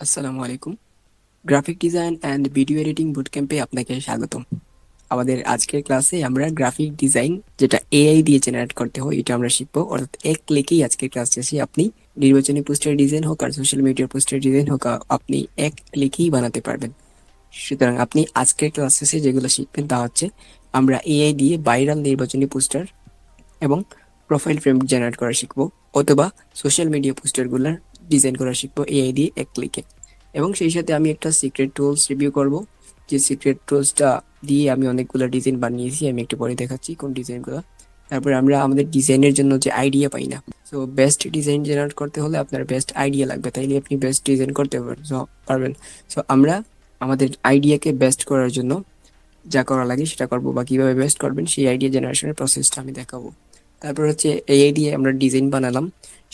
আসসালামু আলাইকুম। Graphic design and video editing বুটক্যাম্পে আপনাকে স্বাগতম। আমাদের আজকের ক্লাসে আমরা গ্রাফিক ডিজাইন, যেটা এআই দিয়ে জেনারেট করতে হয়, এটা আমরা শিখবো। অর্থাৎ এক ক্লিকেই আজকের ক্লাস শেষে আপনি নির্বাচনী পোস্টার ডিজাইন হোক আর সোশ্যাল মিডিয়ার পোস্টার ডিজাইন হোক, আপনি এক ক্লিকেই বানাতে পারবেন। সুতরাং আপনি আজকের ক্লাস শেষে যেগুলো শিখবেন তা হচ্ছে, আমরা এআই দিয়ে ভাইরাল নির্বাচনী পোস্টার এবং প্রোফাইল ফ্রেম জেনারেট করা শিখবো, অথবা সোশ্যাল মিডিয়া পোস্টারগুলোর ডিজাইন করা শিখবো এআই দিয়ে এক ক্লিকে। এবং সেই সাথে আমি একটা সিক্রেট টুলস রিভিউ করব, যে সিক্রেট টুলসটা দিয়ে আমি অনেকগুলো ডিজাইন বানিয়েছি। আমি একটু পরে দেখাচ্ছি কোন ডিজাইনগুলো। তারপরে আমরা আমাদের ডিজাইনের জন্য যে আইডিয়া পাই না, সো বেস্ট ডিজাইন জেনারেট করতে হলে আপনার বেস্ট আইডিয়া লাগবে, তাইলে আপনি বেস্ট ডিজাইন করতে পারবেন। সো আমরা আমাদের আইডিয়াকে বেস্ট করার জন্য যা করা লাগে সেটা করবো, বা কিভাবে বেস্ট করবেন সেই আইডিয়া জেনারেশনের প্রসেসটা আমি দেখাবো। তারপর হচ্ছে এআই দিয়ে আমরা ডিজাইন বানালাম,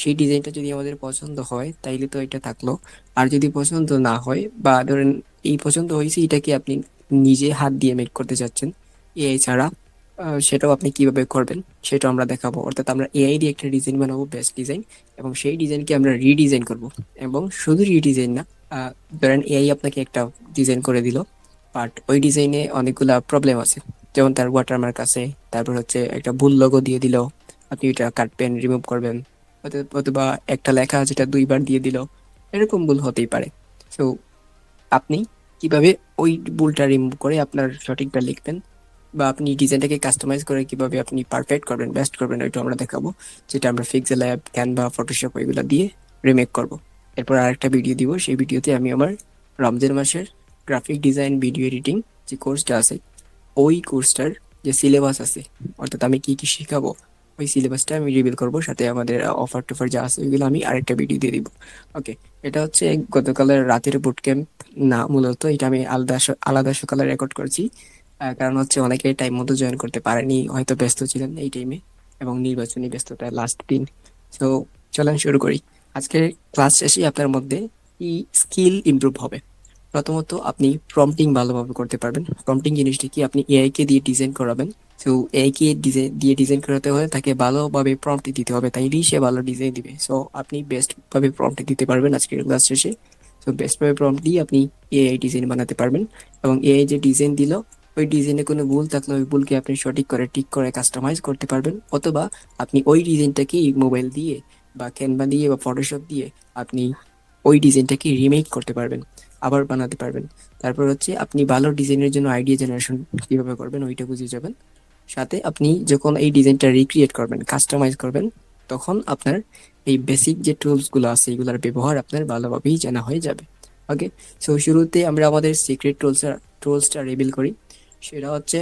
সেই ডিজাইনটা যদি আমাদের পছন্দ হয় তাইলে তো এটা থাকলো। আর যদি পছন্দ না হয়, বা ধরেন এই পছন্দ হয়েছে, এটাকে আপনি নিজে হাত দিয়ে মেক করতে চাচ্ছেন এআই ছাড়া, সেটাও আপনি কিভাবে করবেন সেটা আমরা দেখাবো। অর্থাৎ আমরা এআই দিয়ে একটা ডিজাইন বানাবো, বেস্ট ডিজাইন, এবং সেই ডিজাইনকে আমরা রিডিজাইন করব। এবং শুধু রিডিজাইন না, আহ, ধরেন এআই আপনাকে একটা ডিজাইন করে দিল, বাট ওই ডিজাইনে অনেকগুলা প্রবলেম আছে। যেমন তার ওয়াটারমার্ক আছে, তারপর হচ্ছে একটা ভুল লোগো দিয়ে দিল, আপনি এটা কাটবেন, রিমুভ করবেন। অথবা একটা লেখা যেটা দুইবার দিয়ে দিল, এরকম ভুল হতেই পারে। সো আপনি কিভাবে ওই ভুলটা রিমুভ করে আপনার সঠিকটা লিখবেন, বা আপনি ডিজাইনটাকে কাস্টমাইজ করে কিভাবে আপনি পারফেক্ট করবেন, বেস্ট করবেন, ওইটা আমরা দেখাবো। যেটা আমরা পিক্সেল ল্যাব, ক্যানভা, ফটোশপ ওইগুলো দিয়ে রিমেক করব। এরপর আরেকটা ভিডিও দিব, সেই ভিডিওতে আমি আমার রমজান মাসের গ্রাফিক ডিজাইন ভিডিও এডিটিং যে কোর্সটা আছে, ওই কোর্সটার যে সিলেবাস আছে, অর্থাৎ আমি কি কি শেখাবো, ওই সিলেবাসটা আমি রিভিল করব। সাথে আমাদের অফার টফার যা আছে ওইগুলো আমি আরেকটা ভিডিও দিয়ে দিব। ওকে, এটা হচ্ছে গতকালের রাতের বুট ক্যাম্প না, মূলত এটা আমি আলাদা আলাদা সকালে রেকর্ড করছি। কারণ হচ্ছে অনেকে টাইম মতো জয়েন করতে পারেনি, হয়তো ব্যস্ত ছিলেন এই টাইমে, এবং নির্বাচনী ব্যস্ততা লাস্ট দিন। তো চলেন শুরু করি। আজকের ক্লাস শেষে আপনার মধ্যে কি স্কিল ইমপ্রুভ হবে। প্রথমত আপনি প্রম্পটিং ভালোভাবে করতে পারবেন। প্রম্পটিং জিনিসটা কি, আপনি এআই কে দিয়ে ডিজাইন করাবেন। সো এআই কে ডিজাইন করাতে হলে তাকে ভালোভাবে প্রম্পট দিতে হবে, তাইলেই সে ভালো ডিজাইন দিবে। সো আপনি বেস্ট ভাবে প্রম্পট দিতে পারবেন আজকের ক্লাস শেষে। সো বেস্ট ভাবে প্রম্পট দিয়ে আপনি এআই ডিজাইন বানাতে পারবেন। এবং এআই যে ডিজাইন দিল, ওই ডিজাইনে কোনো ভুল থাকলে ওই ভুলকে আপনি সঠিক করে ঠিক করে কাস্টমাইজ করতে পারবেন। অথবা আপনি ওই ডিজাইনটাকে মোবাইল দিয়ে বা ক্যানভা দিয়ে বা ফটোশপ দিয়ে আপনি ওই ডিজাইনটাকে রিমেক করতে পারবেন, আবার বানাতে পারবেন। তারপর হচ্ছে আপনি ভালো ডিজাইনের জন্য আইডিয়া জেনারেশন কিভাবে করবেন ওইটা বুঝে যাবেন। সাথে আপনি যখন এই ডিজাইনটা রিক্রিয়েট করবেন, কাস্টমাইজ করবেন, তখন আপনার এই বেসিক যে টুলস গুলো আছে এগুলোর ব্যবহার আপনার ভালোভাবেই জানা হয়ে যাবে। ওকে, সো শুরুতে আমরা আমাদের সিক্রেট টুলসটা রিভিল করি। সেটা হচ্ছে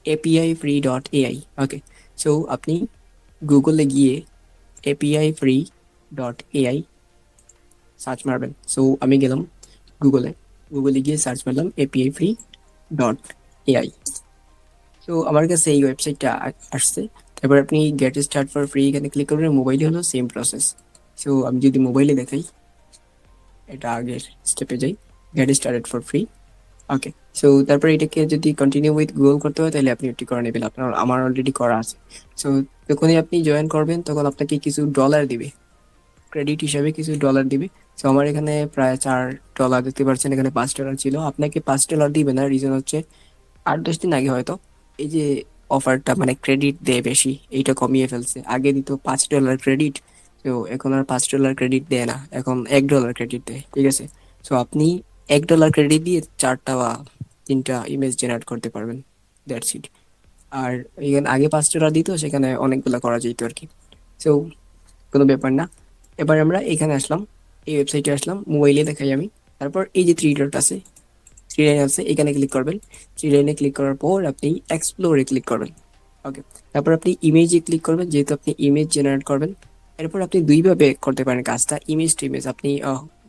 এপিআই ফ্রি ডট এআই। ওকে, সো আপনি গুগলে গিয়ে API free dot AI search মারবেন। সো আমি গেলাম গুগলে, গুগলে গিয়ে সার্চ মারলাম এপিআই ফ্রি ডট এআই। তো আমার কাছে এই ওয়েবসাইটটা আসছে। তারপর আপনি গেট স্টার্ট ফর ফ্রি এখানে ক্লিক করবেন। মোবাইলে হলো সেম প্রসেস। সো আমি যদি মোবাইলে দেখাই, এটা আগের স্টেপে যাই, get started for free. Okay, so তারপর এটাকে যদি কন্টিনিউ উইথ গুগল করতে হয় তাহলে আপনি এটি করে নেবেন, আপনার আমার অলরেডি করা আছে। সো যখনই আপনি জয়েন করবেন তখন আপনাকে কিছু ডলার দিবে, ক্রেডিট হিসাবে কিছু ডলার দিবে। তো আমার এখানে প্রায় $4 দেখতে পাচ্ছেন, এখানে $5 ছিল। আপনাকে $5 দিবে না, রিজন হচ্ছে 8-10 দিন আগে হয়তো এই যে অফারটা, মানে ক্রেডিট দেয় বেশি, এইটা কমিয়ে ফেলছে। আগে দিত $5 ক্রেডিট, তো এখন আর $5 ক্রেডিট দেয় না, এখন $1 ক্রেডিট দেয়। ঠিক আছে, তো আপনি $1 ক্রেডিট দিয়ে 4টা বা 3টা ইমেজ জেনারেট করতে পারবেন, দ্যাটস ইট। আর এখানে আগে $5 দিত, সেখানে অনেকগুলো করা যেত আর কি। সো কোনো ব্যাপার না। এবার আমরা এখানে আসলাম, এই ওয়েবসাইটে আসলাম, মোবাইলে দেখাই আমি। তারপর এই যে থ্রি ডট আছে, থ্রি লাইন আছে, এখানে ক্লিক করবেন। থ্রি লাইনে ক্লিক করার পর আপনি এক্সপ্লোরে ক্লিক করবেন। ওকে, তারপর আপনি ইমেজে ক্লিক করবেন, যেহেতু আপনি ইমেজ জেনারেট করবেন। এরপর আপনি দুইভাবে করতে পারেন কাজটা, ইমেজ টু ইমেজ। আপনি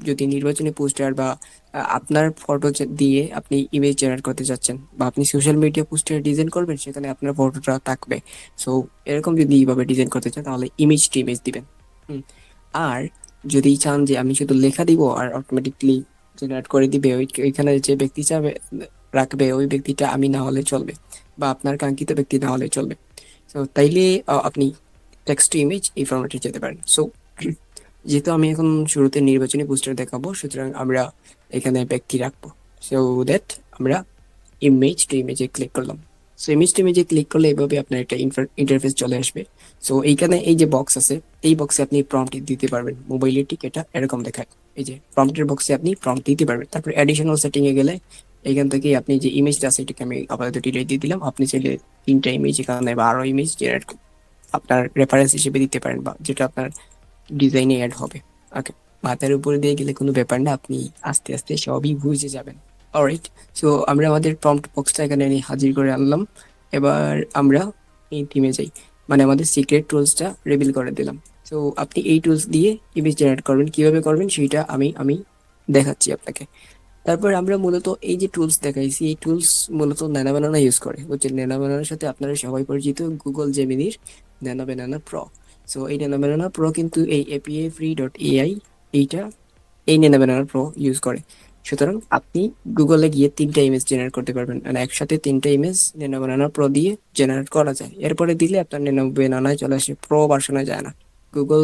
যদি নির্বাচনী পোস্টার বা আপনার ফটো দিয়ে আপনি ইমেজ জেনারেট করতে চাচ্ছেন, বা আপনি সোশ্যাল মিডিয়া পোস্টার ডিজাইন করবেন, সেখানে আপনার ফটোটা থাকবে। সো এরকম যদি এইভাবে ডিজাইন করতে চান তাহলে ইমেজ টু ইমেজ দিবেন। হুম। আর যদি চান যে আমি শুধু লেখা দিব আর অটোমেটিকলি জেনারেট করে দিবে, ওইখানে যে ব্যক্তি চাবে রাখবে, ওই ব্যক্তিটা আমি না হলে চলবে, বা আপনার কাঙ্ক্ষিত ব্যক্তি না হলে চলবে। তো তাইলে আপনি টেক্সট টু ইমেজ এই ফরম্যাটে যেতে পারেন। সো যেহেতু আমি এখন শুরুতে নির্বাচনী পোস্টার দেখাবো, সুতরাং আমরা এখানে ব্যক্তি রাখবো। সো দ্যাট আমরা ইমেজ টু ইমেজে ক্লিক করলাম। সো ইমেজ টু ইমেজে ক্লিক করলে এভাবে আপনার একটা ইন্টারফেস চলে আসবে। সো এইখানে এই যে বক্স আছে, এই বক্সে আপনি প্রম্পট দিতে পারবেন। মোবাইলের ঠিক এটা এরকম দেখায়। এই যে প্রম্পটের বক্সে আপনি প্রম্পট দিতে পারবেন। তারপর অ্যাডিশনাল সেটিং এ গেলে এখান থেকে আপনি যে ইমেজটা আছে এটাকে আমি আপাতত ডিলিট দিয়ে দিলাম। আপনি চাইলে 3টা ইমেজ এখানে বা আরো ইমেজ জেনারেট আপনার রেফারেন্স হিসেবে দিতে পারেন, বা যেটা আপনার ডিজাইনে অ্যাড হবে। ওকে, মাথার উপরে দিয়ে গেলে কোনো ব্যাপার না, আপনি আস্তে আস্তে সবই বুঝে যাবেন। অলরাইট, সো আমরা আমাদের প্রম্পট বক্সটা এখানে হাজির করে আনলাম। এবার আমরা এই থিমে যাই, মানে আমাদের সিক্রেট টুলসটা রিভিল করে দিলাম। সো আপনি এই টুলস দিয়ে ইমেজ জেনারেট করবেন, কিভাবে করবেন সেটা আমি দেখাচ্ছি আপনাকে। তারপর আমরা মূলত এই যে টুলস দেখাইছি, এই টুলস মূলত ন্যানো ব্যানানা ইউজ করে। হচ্ছে ন্যানো ব্যানানার সাথে আপনারা সবাই পরিচিত গুগল জেমিনির ন্যানো ব্যানানা প্রো। সো এই ন্যানো ব্যানানা প্রো কিন্তু এই এপিআই ফ্রি ডট এআই এইটা এই ন্যানো ব্যানানা প্রো ইউজ করে। সুতরাং আপনি গুগলে গিয়ে 3টা ইমেজ জেনারেট করতে পারবেন, মানে একসাথে 3টা ইমেজ ন্যানো ব্যানানা প্রো দিয়ে জেনারেট করা যায়। এরপরে দিলে আপনার ন্যানো ব্যানানায় চলে আসে, প্রো ভার্সনে যায় না। গুগল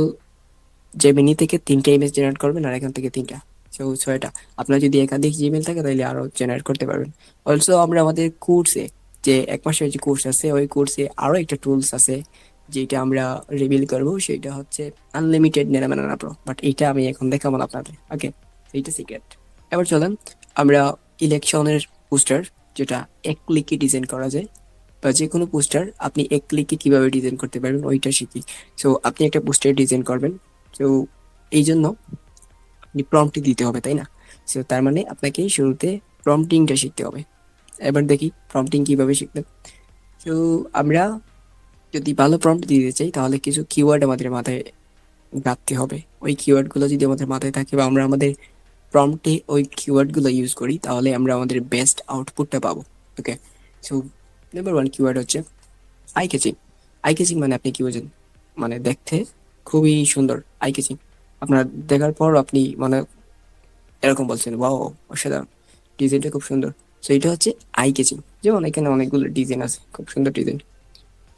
জেমিনি থেকে 3টা ইমেজ জেনারেট করবেন আর এখান থেকে 3টা, সো 6টা। আপনার যদি একাধিক জিমেল থাকে তাহলে আরো জেনারেট করতে পারবেন। অলসো আমরা আমাদের কোর্সে, যে 1 মাসের যে কোর্স আছে ওই কোর্সে আরো একটা টুলস আছে যেটা আমরা রিভিল করব, সেটা হচ্ছে unlimited nano banana pro. But এইটা আমি এখন দেখাবো না আপনাদের। ওকে, এইটা সিক্রেট। এবার চলেন আমরা ইলেকশনের পোস্টার, যেটা এক ক্লিকে ডিজাইন করা যায়, বা যে কোনো পোস্টার আপনি এক ক্লিকে কিভাবে ডিজাইন করতে পারবেন ওইটা শিখি। সো আপনি একটা পোস্টার ডিজাইন করবেন, তো এই জন্য আপনি প্রম্পট দিতে হবে, তাই না? সো তার মানে আপনাকে শুরুতে প্রম্পটিংটা শিখতে হবে। এবার দেখি প্রম্পটিং কিভাবে শিখবেন। তো আমরা যদি ভালো প্রম্পট দিতে চাই তাহলে কিছু কিওয়ার্ড আমাদের মাথায় রাখতে হবে। ওই কিওয়ার্ডগুলো যদি আমাদের মাথায় থাকে বা আমরা আমাদের প্রম্পটে ওই কিওয়ার্ডগুলো ইউজ করি, তাহলে আমরা আমাদের বেস্ট আউটপুটটা পাবো। ওকে, সো নাম্বার 1 কিওয়ার্ড হচ্ছে আই ক্যাচিং। আই ক্যাচিং মানে আপনি কি বোঝেন? মানে দেখতে খুবই সুন্দর, আই ক্যাচিং। আপনার দেখার পর আপনি মানে এরকম বলছেন, ওয়াও অসাধারণ, ডিজাইনটা খুব সুন্দর। সো এটা হচ্ছে আই ক্যাচিং। যেমন এখানে অনেকগুলো ডিজাইন আছে, খুব সুন্দর ডিজাইন।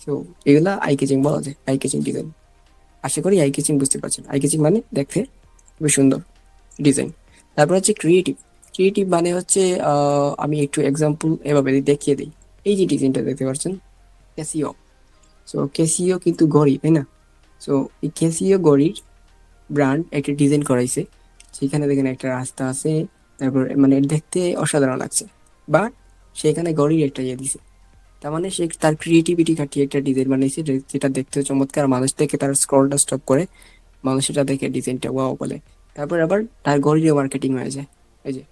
সো এগুলা আই ক্যাচিং বলা যায়, আই ক্যাচিং ডিজাইন। আশা করি আই ক্যাচিং বুঝতে পারছেন। আই ক্যাচিং মানে দেখতে খুবই সুন্দর ডিজাইন। তারপর হচ্ছে ক্রিয়েটিভ। ক্রিয়েটিভ মানে হচ্ছে আমি একটু এক্সাম্পল এভাবে দেখিয়ে দিই। এই যে ডিজাইনটা দেখতে পাচ্ছেন, ক্যাসিও। সো ক্যাসিও কিন্তু ঘড়ি, তাই না? সো এই ক্যাসিও ঘড়ির ব্র্যান্ড একটা ডিজাইন করাইছে, সেখানে দেখেন একটা রাস্তা আছে, তারপর মানে দেখতে অসাধারণ লাগছে। বাট সেখানে ঘড়ির একটা ইয়ে দিছে, তার মানে সে তার ক্রিয়েটিভিটি খাটিয়ে একটা ডিজাইন বানিয়েছে যেটা দেখতে চমৎকার। মানুষ দেখে তার স্ক্রলটা স্টপ করে, মানুষ এটা দেখে ডিজাইনটা ওয়াও বলে। তারপর আবার তার ঘড়িরও মার্কেটিং হয়ে যায়। এই যে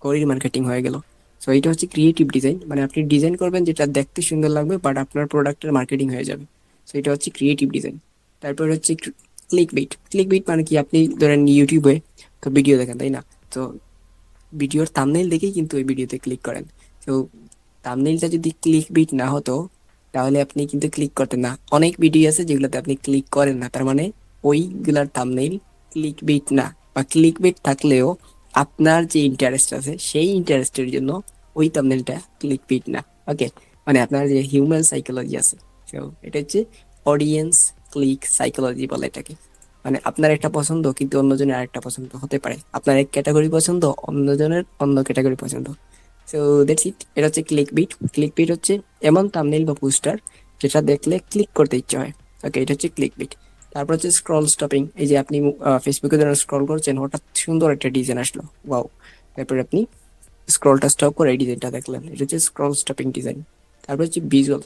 ঘড়ির মার্কেটিং হয়ে গেল। সো এটা হচ্ছে ক্রিয়েটিভ ডিজাইন, মানে আপনি ডিজাইন করবেন যেটা দেখতে সুন্দর লাগবে বাট আপনার প্রোডাক্টের মার্কেটিং হয়ে যাবে। সো এটা হচ্ছে ক্রিয়েটিভ ডিজাইন। তারপর হচ্ছে ক্লিক বেইট। ক্লিক বেইট মানে কি, আপনি ধরেন ইউটিউবে তো ভিডিও দেখেন, তাই না? তো ভিডিওর থাম্বনেইল দেখেই কিন্তু ওই ভিডিওতে ক্লিক করেন। তো থাম্বনেইলটা যদি ক্লিক বেইট না হতো তাহলে আপনি কিন্তু ক্লিক করতেন না। অনেক ভিডিও আছে যেগুলোতে আপনি ক্লিক করেন না, তার মানে ওইগুলার থাম্বনেইল ক্লিক বেইট না। বা ক্লিক বেইট থাকলেও আপনার যে ইন্টারেস্ট আছে সেই ইন্টারেস্টের জন্য ওই থাম্বনেইলটা ক্লিক বেইট না। ওকে, মানে আপনার যে হিউম্যান সাইকোলজি আছে, তো এটা হচ্ছে অডিয়েন্স ক্লিক সাইকোলজি বলে এটাকে। মানে আপনার একটা পছন্দ কিন্তু অন্যজনের আরেকটা পছন্দ হতে পারে, আপনার এক ক্যাটাগরি পছন্দ অন্যজনের অন্য ক্যাটাগরি পছন্দ। সো দ্যাটস ইট, এটা হচ্ছে ক্লিক বিট। ক্লিক বিট হচ্ছে এমন থাম্বনেইল বা পোস্টার যেটা দেখলে ক্লিক করতে ইচ্ছা হয়। ওকে, এটা হচ্ছে ক্লিক বিট। তারপর হচ্ছে স্ক্রল স্টপিং। এই যে আপনি ফেসবুকে ধরেন স্ক্রল করছেন, হঠাৎ সুন্দর একটা ডিজাইন আসলো, ওয়াও, তারপর আপনি স্ক্রলটা স্টপ করে এই ডিজাইনটা দেখলেন, এটা হচ্ছে স্ক্রল স্টপিং ডিজাইন। তারপর হচ্ছে visual.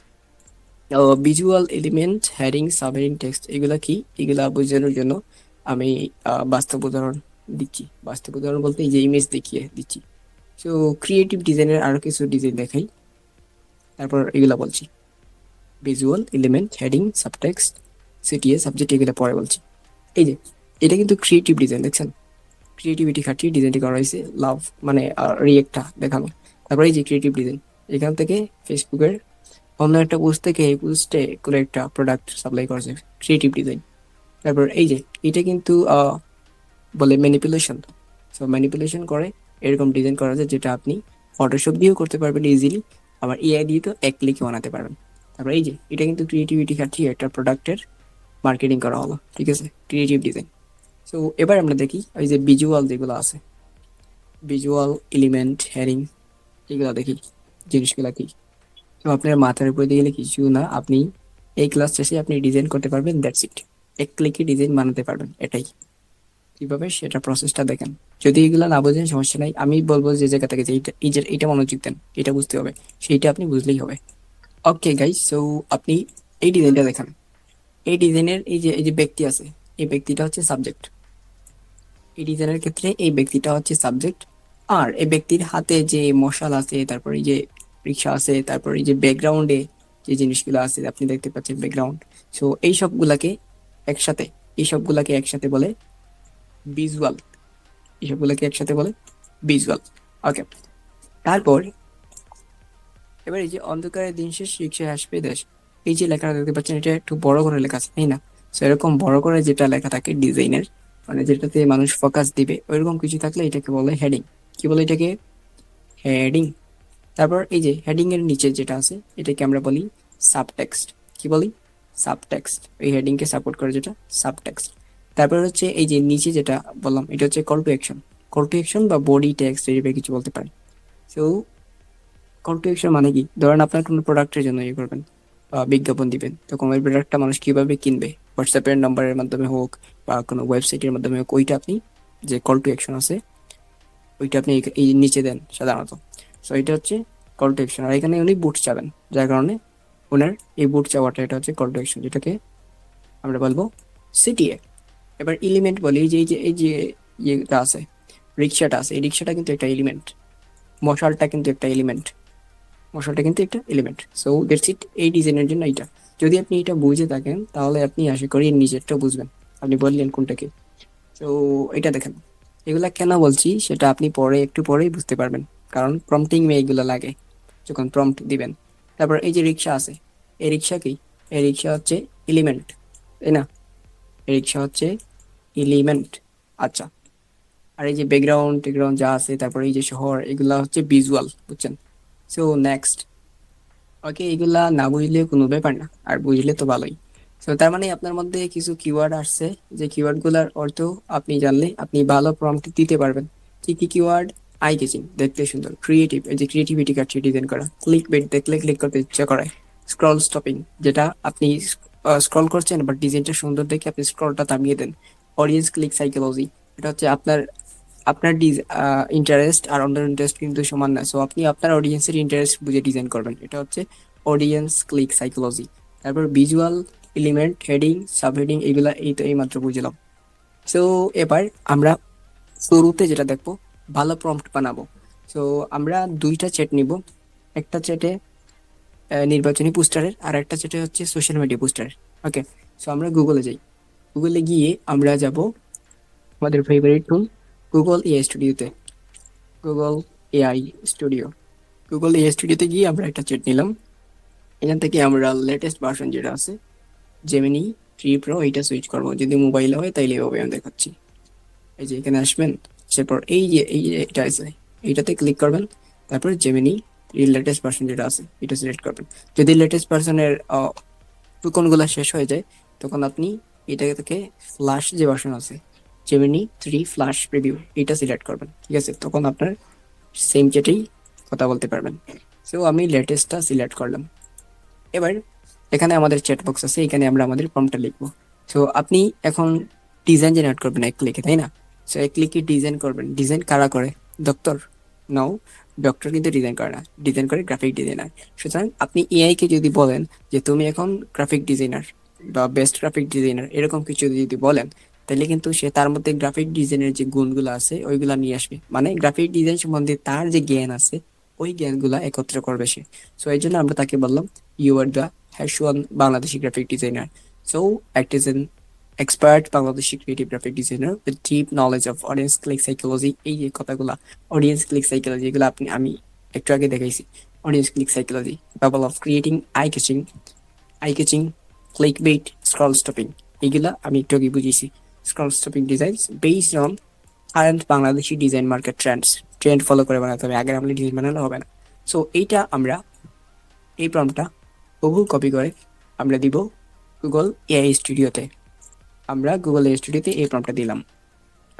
Visual element, heading, subheading, text, এগুলা কি, এগুলা বোঝানোর জন্য আমি বাস্তব উদাহরণ দিচ্ছি। বাস্তব উদাহরণ বলতে এই যে ইমেজ দেখিয়ে দিচ্ছি। সো ক্রিয়েটিভ ডিজাইনের আরো কিছু ডিজাইন দেখাই, তারপর এগুলা বলছি। Visual element, heading, subtext, CTA, subject, এগুলো পরে বলছি। এই যে এটা কিন্তু ক্রিয়েটিভ ডিজাইন, দেখছেন? ক্রিয়েটিভিটি খাটিয়ে ডিজাইনটি করা হয়েছে, লাভ মানে রিয়েক্টটা দেখানো। তারপরে এই যে ক্রিয়েটিভ ডিজাইন, এখান থেকে ফেসবুকের অন্য একটা পোস্ট থেকে এই পোস্টে কোনো একটা প্রোডাক্ট সাপ্লাই করেছে, ক্রিয়েটিভ ডিজাইন। তারপর এই যে এটা কিন্তু বলে ম্যানিপুলেশন। সো ম্যানিপুলেশন করে এরকম ডিজাইন করা যায়, যেটা আপনি ফটোশপ দিয়েও করতে পারবেন ইজিলি, আবার এআই দিয়ে তো এক ক্লিকে বানাতে পারবেন। তারপর এই যে এটা কিন্তু ক্রিয়েটিভিটি খাটিয়ে একটা প্রোডাক্টের মার্কেটিং করা হলো, ঠিক আছে, ক্রিয়েটিভ ডিজাইন। সো এবার আমরা দেখি ওই যে ভিজুয়াল যেগুলো আছে, ভিজুয়াল এলিমেন্ট হেডিং, এগুলো দেখি জিনিসগুলো কি। তো আপনার মাথার উপরে দিয়ে গেলে কিছু না, আপনি এই ক্লাস শেষে আপনি ডিজাইন করতে পারবেন, দ্যাটস ইট। এক ক্লিকে ডিজাইন বানাতে পারবেন, এটাই। কিভাবে সেটা প্রসেসটা দেখেন। যদি এগুলো না বোঝেন সমস্যা নাই, আমি বলবো যে জায়গা থেকে যে এইটা মনোযোগ দেন, এটা বুঝতে হবে, সেইটা আপনি বুঝলেই হবে। ওকে গাইস, সো আপনি এই ডিজাইনটা দেখেন। এই ডিজাইনের এই যে ব্যক্তি আছে, এই ব্যক্তিটা হচ্ছে সাবজেক্ট। এই ডিজাইনের ক্ষেত্রে এই ব্যক্তিটা হচ্ছে সাবজেক্ট। আর এই ব্যক্তির হাতে যে মশাল আছে, তারপর এই যে রিক্সা আছে, তারপর এই যে ব্যাকগ্রাউন্ডে যে জিনিসগুলো আছে আপনি দেখতে পাচ্ছেন ব্যাকগ্রাউন্ড। সো একসাথে এই সবগুলাকে একসাথে বলে ভিজুয়াল। এইসবগুলোকে একসাথে বলে ভিজুয়াল। ওকে, তারপর এবার এই যে অন্ধকারের দিন শেষ রিক্সায় আসবে দেশ, এই যে লেখাটা দেখতে পাচ্ছেন এটা একটু বড় করে লেখা আছে, তাই না? তো এরকম বড় করে যেটা লেখা থাকে ডিজাইনের, মানে যেটাতে মানুষ ফোকাস দিবে, ওইরকম কিছু থাকলে এটাকে বলে হেডিং। কি বলে এটাকে? হেডিং। তারপর এই যে হেডিং এর নিচে যেটা আছে এটাকে আমরা বলি সাবটেক্সট। কি বলি? সাবটেক্সট। এই হেডিং কে সাপোর্ট করে যেটা, সাবটেক্সট। তারপর হচ্ছে এই যে নিচে যেটা বললাম এটা হচ্ছে call to action. Call to action বা বডি টেক্সট এই টাইপের কিছু বলতে পারেন। সো কল টু অ্যাকশন মানে কি? ধরেন আপনার কোনো প্রোডাক্টের জন্য ইয়ে করবেন, বিজ্ঞাপন দিবেন, তখন ওই প্রোডাক্টটা মানুষ কিভাবে কিনবে, হোয়াটসঅ্যাপের নাম্বারের মাধ্যমে হোক বা কোনো ওয়েবসাইটের মাধ্যমে হোক, ওইটা আপনি যে কল টু অ্যাকশন আছে ওইটা আপনি এই নিচে দেন সাধারণত। সো এটা হচ্ছে কল টু অ্যাকশন। আর এখানে উনি বুট চাবেন, যার কারণে ওনার এই বুট চাওয়াটা এটা হচ্ছে কল টু অ্যাকশন, যেটাকে আমরা বলবো সিটিএ। এবার এলিমেন্ট বলি, এই যে ইয়েটা আছে, রিক্সাটা আছে, এই রিক্সাটা কিন্তু একটা এলিমেন্ট। মশালটা কিন্তু একটা এলিমেন্ট। মশালটা কিন্তু একটা এলিমেন্ট। সো দ্যাটস ইট এই ডিজাইনের জন্য এটা। যদি আপনি এটা বুঝে থাকেন তাহলে আপনি আশা করি নিজেরটা বুঝবেন। আপনি বললেন কোনটাকে। তো এটা দেখেন, এগুলা কেন বলছি সেটা আপনি একটু পরেই বুঝতে পারবেন, কারণ প্রম্পটিং এ এগুলো লাগে যখন প্রম্পট দিবেন। তারপর এই যে রিক্সা আছে, এই রিক্সা কি? এই রিক্সা হচ্ছে এলিমেন্ট, তাই না? এই রিক্সা হচ্ছে এলিমেন্ট। আচ্ছা, আর এই যে ব্যাকগ্রাউন্ড টেকগ্রাউন্ড যা আছে, তারপর এই যে শহর, এগুলা হচ্ছে ভিজুয়াল, বুঝছেন? So next. ওকে, এগুলা না বুঝলে কোনো ব্যাপার না, আর বুঝলে তো ভালোই। তো তার মানে আপনার মধ্যে কিছু কিওয়ার্ড আসছে, যে কিওয়ার্ড গুলার অর্থ আপনি জানলে আপনি ভালো প্রম্পট দিতে পারবেন। কি কি কিওয়ার্ড? আই ক্যাচিং, দেখতে সুন্দর, ক্রিয়েটিভ, এই যে ক্রিয়েটিভিটি কাটছে ডিজাইন করা, ক্লিক বেট, দেখলে ক্লিক করতে ইচ্ছা করে, স্ক্রল স্টপিং, যেটা আপনি স্ক্রল করছেন বাট ডিজাইনটা সুন্দর দেখে আপনি স্ক্রলটা থামিয়ে দেন, অডিয়েন্স ক্লিক সাইকোলজি, এটা হচ্ছে আপনার আপনার ইন্টারেস্ট আর অন্যের ইন্টারেস্ট কিন্তু সমান না, সো আপনি আপনার অডিয়েন্সের ইন্টারেস্ট বুঝে ডিজাইন করবেন, এটা হচ্ছে অডিয়েন্স ক্লিক সাইকোলজি। তারপর visual element, heading, sub heading, এগুলা এই তো এইমাত্র বুঝলাম। সো এবার আমরা শুরুতে যেটা দেখবো, ভালো প্রম্পট বানাবো। সো আমরা দুইটা চ্যাট নিব, একটা চ্যাটে নির্বাচনী পোস্টারের, আর একটা চ্যাটে হচ্ছে সোশ্যাল মিডিয়া পোস্টারের। ওকে, সো আমরা গুগলে যাই। গুগলে গিয়ে আমরা যাব আমাদের ফেভারিট টুল গুগল এআই স্টুডিওতে। Google AI studio, Google AI স্টুডিওতে গিয়ে আমরা একটা চ্যাট নিলাম। এখান থেকে আমরা লেটেস্ট ভার্সন যেটা আছে জেমিনি 3 প্রো, এইটা সুইচ করবো। যদি মোবাইলে হয় তাইলে এভাবে আমি দেখাচ্ছি। এই যে এখানে আসবেন, তারপর এই যে এটা আছে, এইটাতে ক্লিক করবেন। তারপর জেমিনি লেটেস্ট ভার্সন যেটা আছে এটা সিলেক্ট করবেন। যদি লেটেস্ট ভার্সনের টুকনগুলো শেষ হয়ে যায় তখন আপনি এটা থেকে ফ্ল্যাশ যে ভার্সন আছে জেমিনি 3 ফ্ল্যাশ প্রিভিউ, এটা সিলেক্ট করবেন। ঠিক আছে, তখন আপনার সেম চ্যাটেই কথা বলতে পারবেন। সো আমি লেটেস্টটা সিলেক্ট করলাম। এবার এখানে আমাদের চ্যাট বক্স আছে, এখানে আমরা আমাদের প্রম্পটটা লিখবো। সো আপনি এখন ডিজাইন জেনারেট করবেন এক ক্লিকে, তাই না? সো এক ক্লিকে ডিজাইন করবেন। ডিজাইন কারা করে? ডক্টর? নাও, ডক্টর কিন্তু ডিজাইন করে না, ডিজাইন করে গ্রাফিক ডিজাইনার। সুতরাং আপনি এআই কে যদি বলেন যে তুমি এখন গ্রাফিক ডিজাইনার বা বেস্ট গ্রাফিক ডিজাইনার এরকম কিছু যদি বলেন, তাহলে কিন্তু সে তার মধ্যে গ্রাফিক ডিজাইনের যে গুণগুলো আছে ওইগুলা নিয়ে আসবে, মানে গ্রাফিক ডিজাইন সম্বন্ধে তার যে জ্ঞান আছে ওই জ্ঞানগুলা একত্র করবে সে। সো এই জন্য আমরা তাকে বললাম you are the hash one Bangladeshi graphic designer. So act is an expert Bangladeshi creative graphic designer with deep knowledge of audience click psychology. এই যে কথাগুলা, অডিয়েন্স ক্লিক সাইকোলজি, এগুলো আমি একটু আগে দেখাইছি। Audience click psychology, capable of creating eye catching, clickbait, scroll stopping, এগুলা আমি একটু আগে বুঝিয়েছি। Scroll stopping designs based on current Bangladeshi design market trend follow করে বানাতে হবে, আগের আমলে ডিজাইন বানালে হবে না। সো এইটা আমরা এই প্রম্পটটা বহু কপি করে আমরা দিব গুগল এআই স্টুডিওতে। আমরা গুগল এআই স্টুডিওতে এই প্রম্পটটা দিলাম।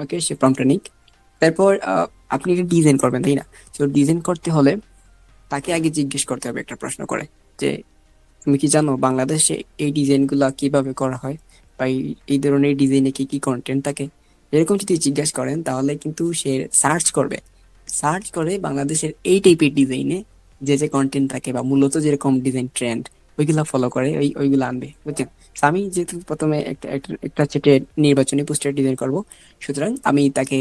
ওকে, সে প্রম্পটটা নিক। তারপর আপনি এটা ডিজাইন করবেন, তাই না? তো ডিজাইন করতে হলে তাকে আগে জিজ্ঞেস করতে হবে একটা প্রশ্ন করে, যে তুমি কি জানো বাংলাদেশে এই ডিজাইনগুলো কিভাবে করা হয়, বা এই ধরনের ডিজাইনে কি কি কন্টেন্ট থাকে। এরকম যদি জিজ্ঞাসা করেন তাহলে কিন্তু সে সার্চ করবে, সার্চ করে বাংলাদেশের এই টাইপের ডিজাইনে যে যে কন্টেন্ট থাকে বা মূলত যেরকম ডিজাইন ট্রেন্ড ওইগুলা ফলো করে ওইগুলো আনবে, বুঝছেন? তো আমি যেহেতু প্রথমে একটা হচ্ছে নির্বাচনী পোস্টার ডিজাইন করব, সুতরাং আমি তাকে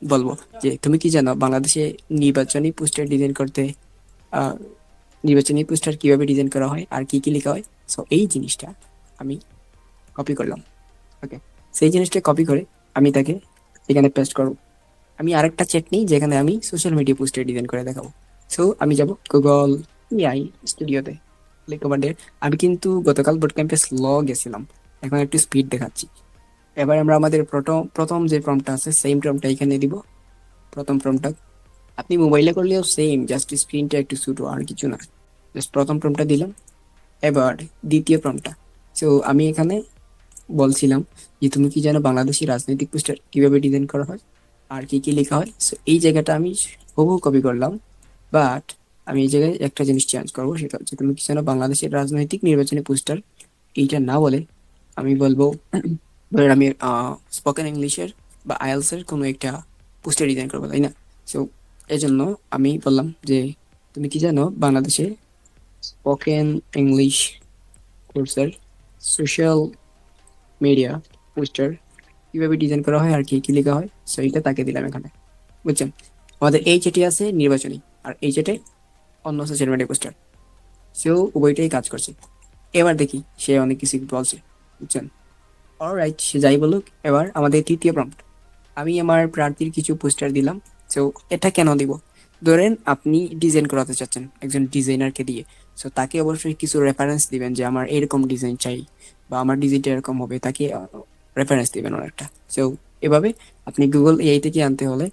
বলবো যে তুমি কি জানো বাংলাদেশে নির্বাচনী পোস্টার ডিজাইন করতে আহ নির্বাচনী পোস্টার কিভাবে ডিজাইন করা হয় আর কি কি লেখা হয়। সো এই জিনিসটা আমি কপি করলাম। ওকে, সেই জিনিসটা কপি করে আমি তাকে এখানে পেস্ট করব। আমি আরেকটা চ্যাট নিই যেখানে আমি সোশ্যাল মিডিয়া পোস্টার ডিজাইন করে দেখাবো। সো আমি যাব গুগল এআই স্টুডিওতে, ক্লিক কমান্ডে। আমি কিন্তু গতকাল বুট ক্যাম্পে স্লো গেছিলাম, এখন একটু স্পিড দেখাচ্ছি। এবার আমরা আমাদের প্রথম প্রথম যে প্রম্পটটা আছে সেম প্রম্পটটা এখানে দিব। প্রথম প্রম্পটটা আপনি মোবাইলে করলেও সেম, জাস্ট স্ক্রিনটা একটু ছোট আর কিছু না। জাস্ট প্রথম প্রম্পটটা দিলাম। এবার দ্বিতীয় প্রম্পটটা, সো আমি এখানে বলছিলাম যে তুমি কি জানো বাংলাদেশি রাজনৈতিক পোস্টার কিভাবে ডিজাইন করা হয় আর কি কি লেখা হয়। সো এই জায়গাটা আমি হুবহু কপি করলাম, বাট আমি এই জায়গায় একটা জিনিস চেঞ্জ করবো, সেটা হচ্ছে তুমি কি জানো বাংলাদেশের রাজনৈতিক নির্বাচনী পোস্টার। এইটা না বলে আমি বলবো ধরেন আমি স্পোকেন ইংলিশের বা আইএলস এর কোনো একটা পোস্টার ডিজাইন করবো, তাই না? সো এই জন্য আমি বললাম যে তুমি কি জানো বাংলাদেশে স্পোকেন ইংলিশ কোর্সের সোশ্যাল মিডিয়া পোস্টার কিভাবে ডিজাইন করা হয় আর কি কি লেখা হয়। সো এটা তাকে দিলাম এখানে, বুঝছেন? আমাদের এই যেটি আছে নির্বাচনী, আর এই যেটা অন্য সোশ্যাল মিডিয়া পোস্টার, সেও উভয়টাই কাজ করছে। এবার দেখি সে অনেক কিছু বলছে, বুঝছেন? অলরাইট, সে যাই বলুক। এবার আমাদের তৃতীয় প্রম্পট, আমি আমার প্রার্থীর কিছু পোস্টার দিলাম। সো এটা কেন দিব? ধরেন আপনি ডিজাইন করাতে চাচ্ছেন একজন ডিজাইনারকে দিয়ে, সো তাকে অবশ্যই কিছু রেফারেন্স দিবেন যে আমার এরকম ডিজাইন চাই বা আমার ডিজাইনটা এরকম হবে, তাকে রেফারেন্স দিবেন অনেকটা। সো এভাবে আপনি গুগল এআই থেকে আনতে হলে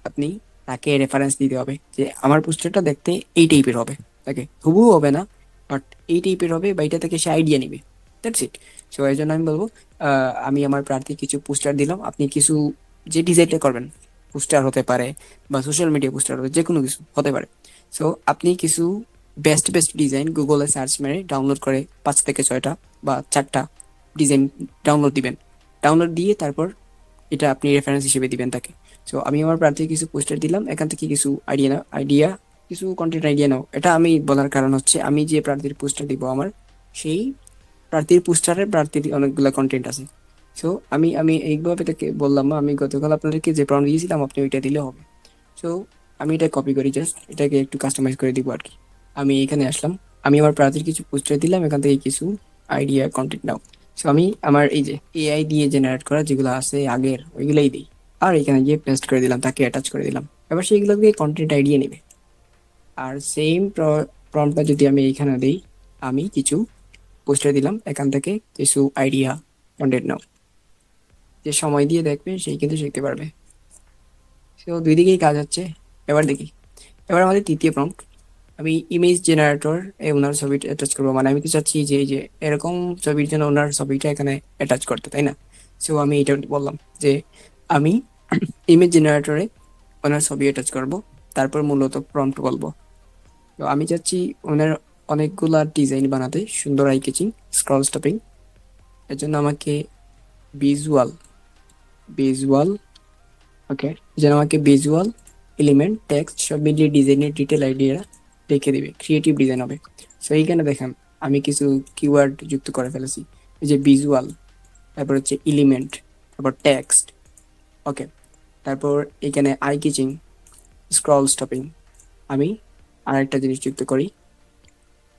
আপনি তাকে রেফারেন্স দিতে হবে যে আমার পোস্টারটা দেখতে এই টাইপের হবে, তাকে হুবহু হবে না, বাট এই টাইপের হবে বা এটা থেকে সে আইডিয়া নিবে। That's it. সো এই জন্য আমি বলবো আমি আমার প্রার্থী কিছু পোস্টার দিলাম, আপনি কিছু যে ডিজাইনটা করবেন, পোস্টার হতে পারে বা সোশ্যাল মিডিয়া পোস্টার হতে, যে কোনো কিছু হতে পারে। সো আপনি কিছু বেস্ট বেস্ট ডিজাইন গুগলে সার্চ মেরে ডাউনলোড করে 5 থেকে 6টা বা 4টা ডিজাইন ডাউনলোড দিবেন। ডাউনলোড দিয়ে তারপর এটা আপনি রেফারেন্স হিসেবে দিবেন তাকে। সো আমি আমার প্রার্থী কিছু পোস্টার দিলাম, এখান থেকে কিছু আইডিয়া কিছু কন্টেন্ট আইডিয়া নাও। এটা আমি বলার কারণ হচ্ছে আমি যে প্রার্থীর পোস্টার দিব আমার সেই প্রার্থীর পোস্টারে প্রার্থীর অনেকগুলো কন্টেন্ট আছে। সো আমি এইভাবে তাকে বললাম, আমি গতকাল আপনাদেরকে যে প্রম্পট দিয়েছিলাম আপনি ওইটা দিলে হবে। সো আমি এটা কপি করি, জাস্ট এটাকে একটু কাস্টমাইজ করে দিব আর কি। আমি এখানে আসলাম, আমি আমার প্রার্থীর কিছু পোস্টার দিলাম, এখান থেকে কিছু আইডিয়া কন্টেন্ট নাও। সো আমি আমার এই যে এআই দিয়ে জেনারেট করা যেগুলো আছে আগের ওইগুলাই দিই, আর এখানে গিয়ে পেস্ট করে দিলাম, তাকে অ্যাটাচ করে দিলাম। এবার সেইগুলো দিয়ে কন্টেন্ট আইডিয়া নেবে। আর সেম প্রম্পটটা যদি আমি এইখানে দিই, আমি কিছু পোস্টার দিলাম, এখান থেকে কিছু আইডিয়া কন্টেন্ট নাও। যে সময় দিয়ে দেখবে সেই কিন্তু শিখতে পারবে। তো দুই দিকেই কাজ হচ্ছে। এবার দেখি, এবার আমাদের তৃতীয় প্রম্পট, আমি ইমেজ জেনারেটর ওনার ছবিটা অ্যাটাচ করবো। মানে আমি তো চাচ্ছি যে এই যে এরকম ছবির জন্য ওনার ছবিটা এখানে অ্যাটাচ করতে, তাই না? সো আমি এটা বললাম যে আমি ইমেজ জেনারেটরে ওনার ছবি অ্যাটাচ করব, তারপর মূলত প্রম্পট বলবো। তো আমি চাচ্ছি ওনার অনেকগুলা ডিজাইন বানাতে, সুন্দর আই ক্যাচিং, স্ক্রল স্টপিং। এর জন্য আমাকে ভিজুয়াল ভিজুয়াল ওকে, যেন আমাকে ভিজুয়াল এলিমেন্ট টেক্সট সব মিলিয়ে ডিজাইনের ডিটেল আইডিয়া রেখে দিবে, ক্রিয়েটিভ ডিজাইন হবে। সো এইখানে দেখেন আমি কিছু কিওয়ার্ড যুক্ত করে ফেলেছি, এই যে ভিজুয়াল, তারপর হচ্ছে এলিমেন্ট, তারপর টেক্সট। ওকে, তারপর এখানে আই ক্যাচিং, স্ক্রল স্টপিং। আমি আরেকটা জিনিস যুক্ত করি,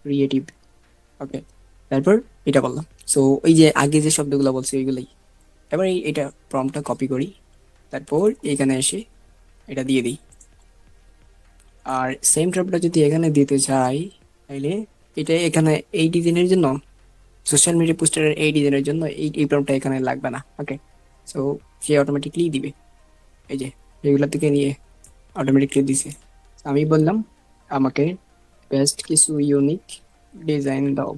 ক্রিয়েটিভ। ওকে, তারপর এটা বললাম। সো ওই যে আগে যে শব্দগুলো বলছি ওইগুলোই। এবার এটা প্রম্পটটা কপি করি, তারপর এখানে এসে এটা দিয়ে দিই। আর সেম ট্র্যাপটা যদি এখানে দিতে চাই তাহলে এটা এখানে এই ডিজাইনের জন্য, সোশ্যাল মিডিয়া পোস্টারের এই ডিজাইনের জন্য এই প্রম্পটটা এখানে লাগবে না। ওকে, সো সে অটোমেটিকলি দিবে, এই যে এগুলো থেকে নিয়ে অটোমেটিকলি দিছে। আমি বললাম আমাকে বেস্ট কিছু ইউনিক ডিজাইন দাও,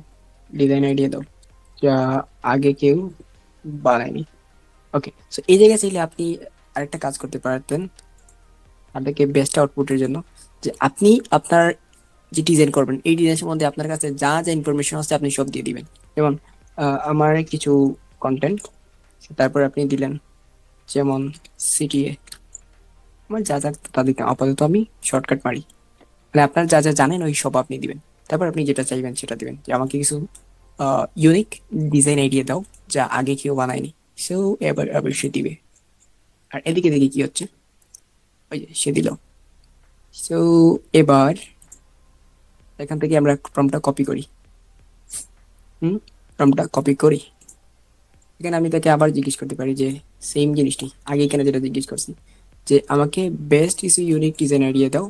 ডিজাইন আইডিয়া দাও যা আগে কেউ বানায়নি। ওকে, সো এই জায়গায় চাইলে আপনি আরেকটা কাজ করতে পারতেন আপনাকে বেস্ট আউটপুটের জন্য, যে আপনি আপনার যে ডিজাইন করবেন এই ডিজাইন সম্বন্ধে আপনার কাছে যা যা ইনফরমেশন আছে আপনি সব দিয়ে দিবেন। যেমন আমার কিছু কন্টেন্ট, তারপর আপনি দিলেন যেমন সিটিএ, আমার যা যা তা দিতাম, আপাতত আমি শর্টকাট মারি, মানে আপনার যা যা জানেন ওই সব আপনি দিবেন। তারপর আপনি যেটা চাইবেন সেটা দিবেন, যে আমাকে কিছু ইউনিক ডিজাইন আইডিয়া দাও যা আগে কেউ বানায়নি। সো এবার আবার সে দিবে। আর এদিকে দেখি কি হচ্ছে, ওই যে সে দিল। সো এবার এখান থেকে আমরা প্রম্পটটা কপি করি। প্রম্পটটা কপি করি, এখানে আমি তাকে আবার জিজ্ঞেস করতে পারি যে সেম জিনিসটি আগে এখানে যেটা জিজ্ঞেস করছি, যে আমাকে বেস্ট কিছু ইউনিক ডিজাইন আইডিয়া দাও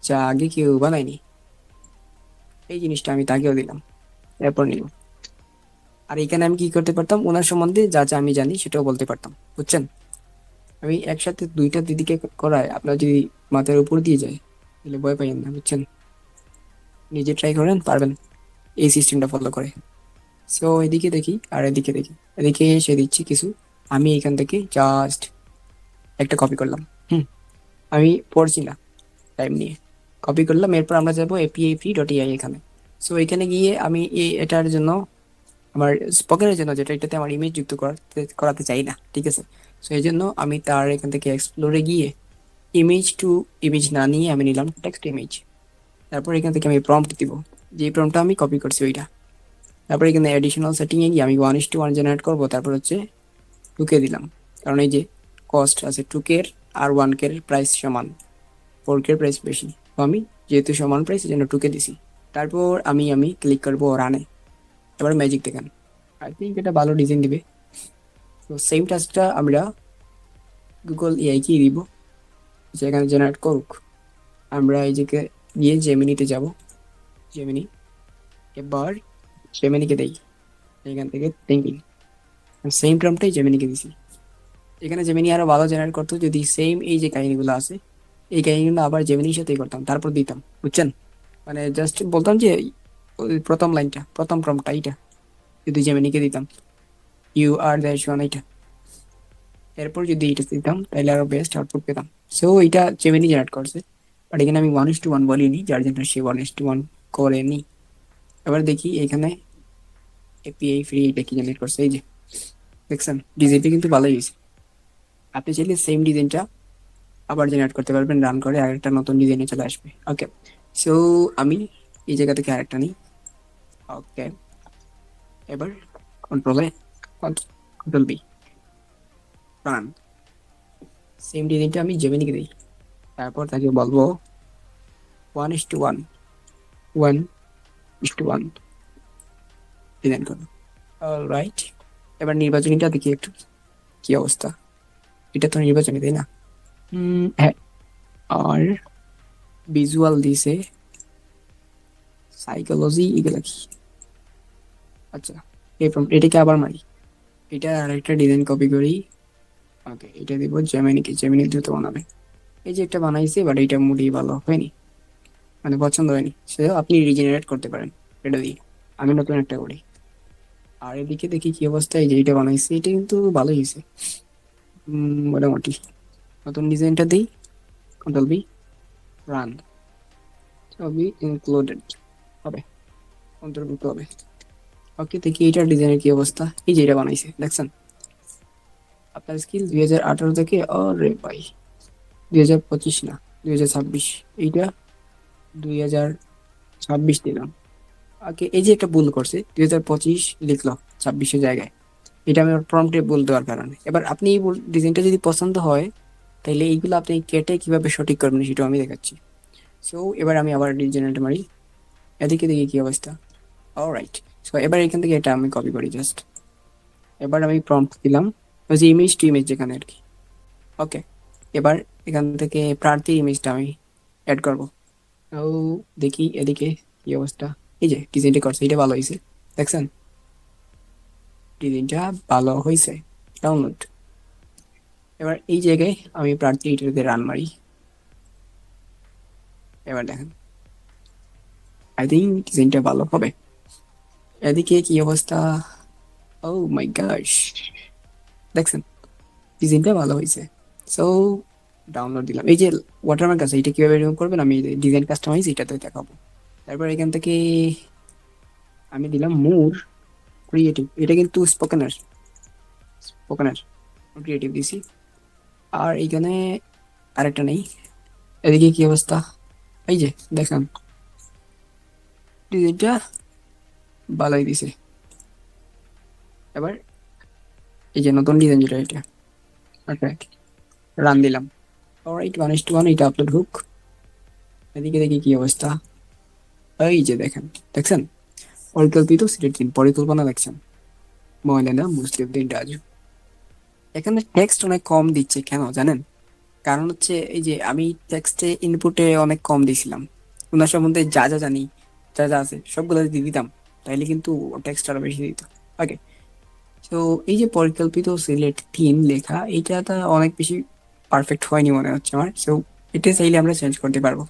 যা আগে কেউ বানায়নি। এই জিনিসটা আমি তাকেও দিলাম, এরপর নিল। আর এখানে আমি কি করতে পারতাম, ওনার সম্বন্ধে যা যা আমি জানি সেটাও বলতে পারতাম, বুঝছেন? আমি একসাথে দুইটা দিদিকে করায় আপনার যদি মাথার উপর দিয়ে যায় তাহলে ভয় পাইয়েন না, বুঝছেন? নিজে ট্রাই করেন, পারবেন এই সিস্টেমটা ফলো করে। সো এদিকে দেখি আর এদিকে দেখি, এদিকে এসে দিচ্ছি কিছু, আমি এখান থেকে জাস্ট একটা কপি করলাম। হুম, আমি পড়ছি না, টাইম নিয়ে কপি করলাম। এরপর আমরা যাবো এপিআই ফ্রি ডট এআই এখানে। সো এখানে গিয়ে আমি এটার জন্য আমার স্পোকেনের জন্য, যেটা এটাতে আমার ইমেজ যুক্ত করাতে চাই না, ঠিক আছে? সো এই জন্য আমি তার এখান থেকে এক্সপ্লোরে গিয়ে ইমেজ টু ইমেজ না নিয়ে আমি নিলাম টেক্সট ইমেজ। তারপর এখান থেকে আমি প্রম্পট দিব, যে প্রম্পটটা আমি কপি করছি ওইটা। তারপর এখানে অ্যাডিশনাল সেটিংয়ে গিয়ে আমি 1:1 জেনারেট করবো। তারপর হচ্ছে 2K দিলাম, কারণ এই যে কস্ট আছে 2K আর 1K প্রাইস সমান, 4K প্রাইস বেশি, তো আমি যেহেতু সমান প্রাইস এই জন্য 2K দিছি। তারপর আমি ক্লিক করবো রানে। এবার ম্যাজিক দেখেন, আই থিঙ্ক এটা ভালো ডিজাইন দিবে। তো সেম টাস্কটা আমরা গুগল এআই কি দিব, যেখানে জেনারেট করুক। আমরা এই যে গিয়ে জেমিনিতে যাব, জেমিনি, এবার জেমিনিকে দেই এখান থেকে থিঙ্কিং, সেম প্রম্পটাই জেমিনিকে দিছি। এখানে জেমিনি আরো ভালো জেনারেট করতো যদি সেম এই যে কাহিনীগুলো আছে এই কাহিনীগুলো আবার জেমিনির সাথেই করতাম, তারপর দিতাম, বুঝছেন? মানে জাস্ট বলতাম যে ওই প্রথম লাইনটা, প্রথম প্রম্পটটা এইটা যদি জেমিনিকে দিতাম, ইউ আর দ্যাট ওয়ান, এইটা। এরপর যদি এটা দিতাম তাহলে আরো বেস্ট আউটপুট পেতাম। সো এটা জেমিনি জেনারেট করছে, বাট এখানে আমি 1:1 বলিনি, যার জন্য সে 1:1 করেনি। এবার দেখি এখানে এপিআই ফ্রি এটা কি জেনারেট করছে, এই যে দেখছেন ডিজাইনটা কিন্তু ভালোই হয়েছে। আপনি চাইলে সেম ডিজাইনটা আবার জেনারেট করতে পারবেন, রান করে আরেকটা নতুন ডিজাইনে চলে আসবে। ওকে, সো আমি এই জায়গা থেকে আরেকটা নিই। ওকে, এবার কন্ট্রোলে কন্ট্রোল বি, রান। সেম ডিজাইনটা আমি জেমিনিকে দিই, তারপর তাকে বলবো 1:1, 1:1 ডিজাইন করো। অলরাইট, এবার নির্বাচনীটা দেখি একটু কি অবস্থা। এটা তো নির্বাচনী, তাই না? হ্যাঁ, আর ভিজুয়াল দিছে, সাইকোলজি, এগুলা কি? আচ্ছা, এটাকে আবার মারি, এটা আরেকটা ডিজাইন কপি করি। ওকে, এটা দিব জেমিনিকে, জেমিনি দ্রুত বানাবে। এই যে একটা বানাইছে, বাট এটা মোটেই ভালো হয়নি, মানে পছন্দ হয়নি, সেটাও আপনি রিজেনারেট করতে পারেন এটা দিয়ে। আমি নতুন একটা করি। আর এদিকে দেখি কি অবস্থা, এই যে এটা বানাইছে এটা কিন্তু ভালোই হয়েছে, মোটামুটি। নতুন ডিজাইনটা দিই, কন্ট্রোল বি, রান, সবই ইনক্লুডেড হবে, অন্তর্ভুক্ত হবে। ওকে, দেখি এটার ডিজাইনের কি অবস্থা। এই যে এটা বানাইছে, দেখছেন? আপনার স্কিল 2018 থেকে, অরে ভাই 2025 না, 2026, এইটা 2026 দিলাম। ওকে, এই যে একটা ভুল করছে, 2025 লিখলো 26-এর জায়গায়, এটা আমি প্রম্পটে ভুল দেওয়ার কারণে। এবার আপনি এই ডিজাইনটা যদি পছন্দ হয় তাহলে এইগুলো আপনি কেটে কিভাবে সঠিক করবেন সেটাও আমি দেখাচ্ছি। সো এবার আমি আবার ডিজাইনটা মারি, এদিকে দেখি কি অবস্থা। অলরাইট, সো এবার এখান থেকে এটা আমি কপি করি জাস্ট। এবার আমি প্রম্পট দিলাম ওই যে ইমেজ টু ইমেজ যেখানে আর কি। ওকে, এবার এখান থেকে প্রার্থীর ইমেজটা আমি অ্যাড করব। ও, দেখি এদিকে কি অবস্থা। এই যে ডিজাইনটা করছে, এটা ভালো হয়েছে, দেখছেন? ডিজাইনটা ভালো হয়েছে, ডাউনলোড। এবার এই জায়গায় আমি প্রার্থী এটাতে রান মারি, এবার দেখেন আই থিঙ্ক ডিজাইনটা ভালো হবে। এদিকে কি অবস্থা, ও মাই গশ, দেখছেন ডিজাইনটা ভালো হয়েছে। সো ডাউনলোড দিলাম। এই যে ওয়াটারমার্ক আছে, এটা কিভাবে রিমুভ করবেন আমি ডিজাইন কাস্টমাইজ এটাতে দেখাবো। তারপর এখান থেকে আমি দিলাম মোর ক্রিয়েটিভ, এটা কিন্তু স্পোকেনের ক্রিয়েটিভ দিছি। আর এইখানে আরেকটা নেই, এদিকে কি অবস্থা, এই যে দেখেন ডিজাইনটা ভালোই দিছে। এবার এই যে নতুন ডিজাইন যেটা, এটা ওকে রান দিলাম। অলরাইট 1:1 এটা আপলোড হোক। এদিকে দেখি কি অবস্থা, এই যে দেখছেন পরিকল্পিত সিলেট দিন, পরিকল্পনা দেখছেন ময়লানা মুসলিউদ্দিন রাজু। এখানে টেক্সট অনেক কম দিচ্ছে, কেন জানেন? কারণ হচ্ছে এই যে আমি টেক্সটে ইনপুটে অনেক কম দিয়েছিলাম, ওনার সম্বন্ধে যা যা জানি, যা যা আছে সবগুলো দিয়ে দিতাম, তাইলে কিন্তু টেক্সট আরো বেশি দিত। ওকে, তো এই যে পরিকল্পিত সিলেট থিম লেখা, এইটা অনেক বেশি পারফেক্ট হয়নি মনে হচ্ছে আমার। সো এটা চাইলে আমরা চেঞ্জ করতে পারবো,